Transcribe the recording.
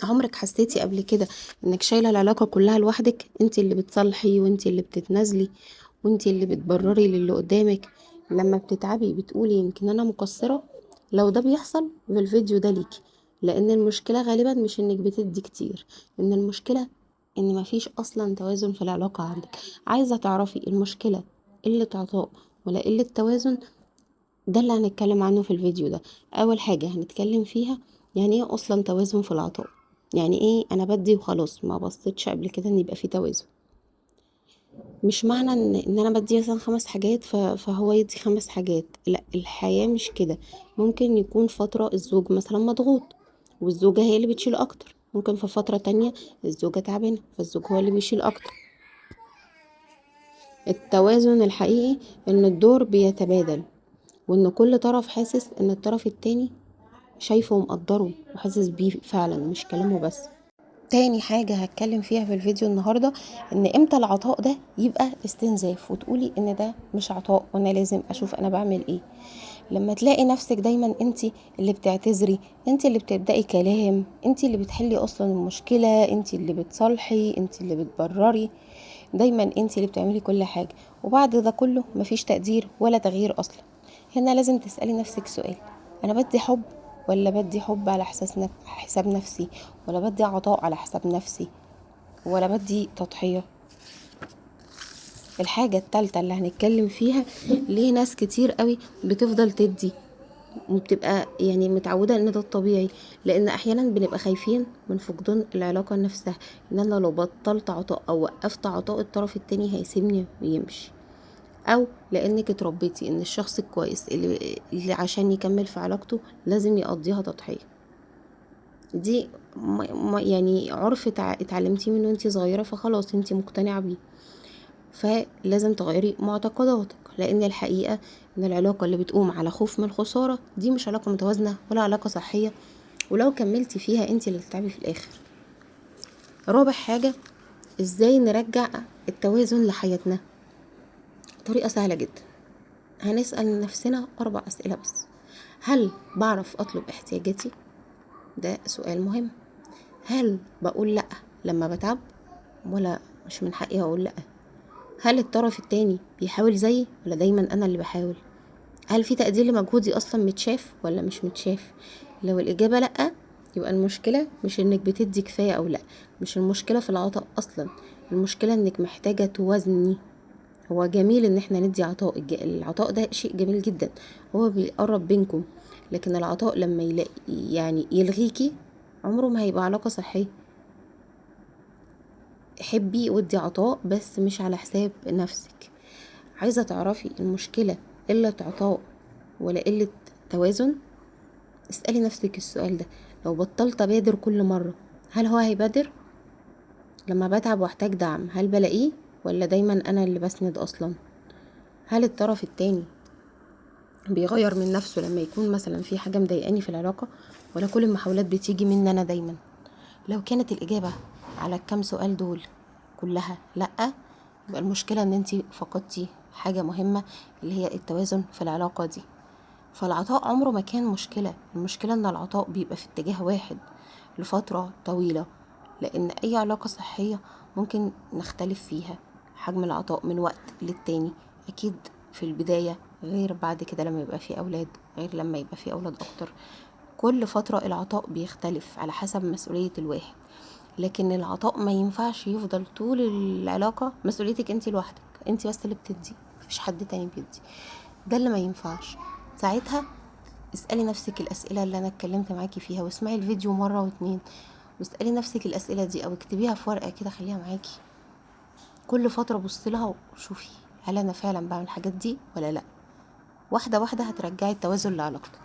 عمرك حسيتي قبل كده انك شايله العلاقه كلها لوحدك؟ انت اللي بتصلحي وانت اللي بتتنازلي وانت اللي بتبرري للي قدامك. لما بتتعبي بتقولي يمكن انا مقصره. لو ده بيحصل في الفيديو ده ليكي، لان المشكله غالبا مش انك بتدي كتير، ان المشكله ان مفيش اصلا توازن في العلاقه عندك. عايزه تعرفي المشكله قله عطاء ولا قله توازن؟ ده اللي هنتكلم عنه في الفيديو ده. اول حاجة هنتكلم فيها يعني ايه اصلا توازن في العطاء. يعني ايه انا بدي وخلاص، ما بصيتش قبل كده ان يبقى في توازن. مش معنى ان انا بدي مثلا 5 حاجات فهو يدي 5 حاجات، لا، الحياة مش كده. ممكن يكون فترة الزوج مثلا مضغوط والزوجة هي اللي بتشيل اكتر، ممكن في فترة تانية الزوجة تعبانة فالزوج هو اللي بيشيل اكتر. التوازن الحقيقي ان الدور بيتبادل، وان كل طرف حاسس ان الطرف التاني شايفه ومقدره وحاسس بيه فعلا، مش كلامه بس. تاني حاجة هتكلم فيها في الفيديو النهاردة، ان امتى العطاء ده يبقى استنزاف وتقولي ان ده مش عطاء وانا لازم اشوف انا بعمل ايه. لما تلاقي نفسك دايما انت اللي بتعتذري، انت اللي بتبدأي كلام، انت اللي بتحلي اصلا المشكلة، انت اللي بتصلحي، انت اللي بتبرري، دايما انت اللي بتعملي كل حاجة، وبعد ده كله مفيش تقدير ولا تغيير اصلا. هنا لازم تسألي نفسك سؤال: انا بدي حب ولا بدي حب على حساب نفسي، ولا بدي عطاء على حساب نفسي، ولا بدي تضحية؟ الحاجة التالتة اللي هنتكلم فيها، ليه ناس كتير قوي بتفضل تدي وبتبقى يعني متعودة ان ده الطبيعي؟ لان احيانا بنبقى خايفين من فقدان العلاقة نفسها، ان انا لو بطلت عطاء او وقفت عطاء الطرف التاني هيسيبني ويمشي، او لانك اتربيتي ان الشخص الكويس اللي عشان يكمل في علاقته لازم يقضيها تضحية. دي يعني عرف اتعلمتيه من وانتي صغيرة، فخلاص انتي مقتنعة بيه. فلازم تغيري معتقداتك، لان الحقيقة ان العلاقة اللي بتقوم على خوف من الخسارة دي مش علاقة متوازنة ولا علاقة صحية، ولو كملتي فيها انتي اللي تتعبي في الاخر. رابع حاجة، ازاي نرجع التوازن لحياتنا؟ طريقة سهلة جدا. هنسأل نفسنا 4 أسئلة بس. هل بعرف أطلب احتياجاتي؟ ده سؤال مهم. هل بقول لأ لما بتعب، ولا مش من حقي أقول لأ؟ هل الطرف التاني بيحاول زيي ولا دايما أنا اللي بحاول؟ هل في تقدير لمجهودي أصلا متشاف ولا مش متشاف؟ لو الإجابة لأ، يبقى المشكلة مش إنك بتدي كفاية أو لأ، مش المشكلة في العطاء أصلا، المشكلة إنك محتاجة توازني. هو جميل ان احنا ندي عطاء، العطاء ده شيء جميل جدا، هو بيقرب بينكم، لكن العطاء لما يلاقي يعني يلغيكي عمره ما هيبقى علاقة صحية. حبي ودي عطاء بس مش على حساب نفسك. عايزة تعرفي المشكلة قلة عطاء ولا قلة توازن؟ اسألي نفسك السؤال ده. لو بطلت ابادر كل مرة، هل هو هيبادر؟ لما بتعب واحتاج دعم هل بلاقيه ولا دايما انا اللي بسند اصلا؟ هل الطرف التاني بيغير من نفسه لما يكون مثلا في حاجة مضايقاني في العلاقة، ولا كل المحاولات بتيجي مني انا دايما؟ لو كانت الإجابة على الكام سؤال دول كلها لأ، يبقى المشكلة ان انتي فقدتي حاجة مهمة اللي هي التوازن في العلاقة دي. فالعطاء عمره ما كان مشكلة، المشكلة ان العطاء بيبقى في اتجاه واحد لفترة طويلة، لان اي علاقة صحية ممكن نختلف فيها حجم العطاء من وقت للتاني، اكيد في البداية غير بعد كده لما يبقى في اولاد، غير لما يبقى في اولاد اكتر. كل فترة العطاء بيختلف على حسب مسؤولية الواحد، لكن العطاء ما ينفعش يفضل طول العلاقة مسؤوليتك انت لوحدك، انت بس اللي بتدي، مفيش حد تاني بيدي. ده اللي ما ينفعش. ساعتها اسألي نفسك الأسئلة اللي أنا اتكلمت معاكي فيها، واسمعي الفيديو مرة واتنين، واسألي نفسك الأسئلة دي أو اكتبيها في ورقة كده خليها معاكي. كل فترة بصي لها وشوفي هل أنا فعلا بعمل الحاجات دي ولا لأ. واحدة واحدة هترجعي التوازن لعلاقتك.